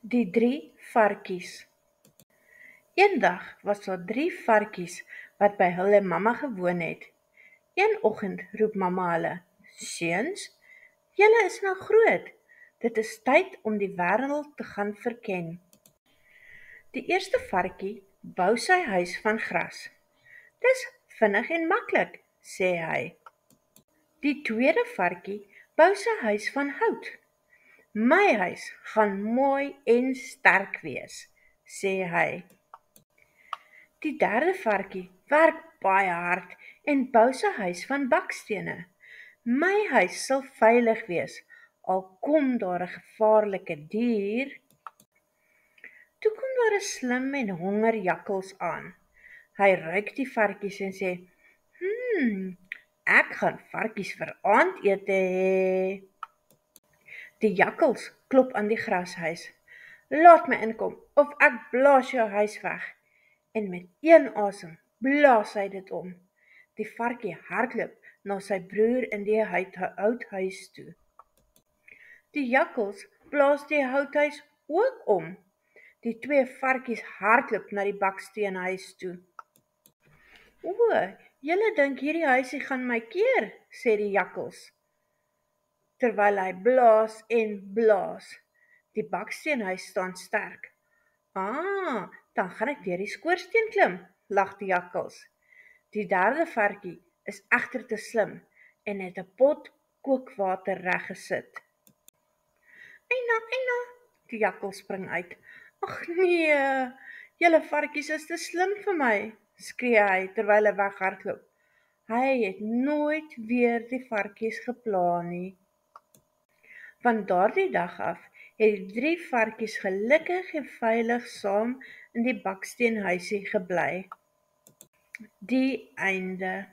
Die 3 varkies. Eendag was daar 3 varkies wat by hulle mamma gewoon het. Een oggend roep mamma hulle: "Seuns, julle is nou groot. Dit is tyd om die wêreld te gaan verken." Die eerste varkie bou sy huis van gras. "Dis vinnig en maklik," sê hy. Die tweede varkie bou sy huis van hout. "My huis gaan mooi en sterk wees," sê hy. Die derde varkie werk baie hard en bou sy huis van bakstene. "My huis sal veilig wees, al kom daar 'n gevaarlike dier." Toe kom daar 'n slim en honger jakkals aan. Hy ruik die varkies en sê: Ek gaan varkies vir aandete hê." Die jakkals klop aan die grashuis. "Laat my inkom of ek blaas jou huis weg." En met een asem blaas hy dit om. Die varkie hardloop na sy broer in die houthuis toe. Die jakkals blaas die houthuis ook om. Die 2 varkies hardloop na die baksteenhuis toe. "O, julle dink hierdie huisie gaan my keer," sê die jakkals, terwyl hy blaas en blaas. Die baksteenhuis staan sterk. Dan gaan ek deur die skoorsteen klim," lag die jakkals. Die derde varkie is egter te slim en het 'n pot kookwater reggesit. "Eina," die jakkals spring uit. "Ag nee, julle varkies is te slim vir my," skree hy terwyl hy weghardloop. Hy het nooit weer die varkies gepla nie. Van daardie dag af het die 3 varkies gelukkig en veilig saam in die baksteenhuisie gebly. Die einde.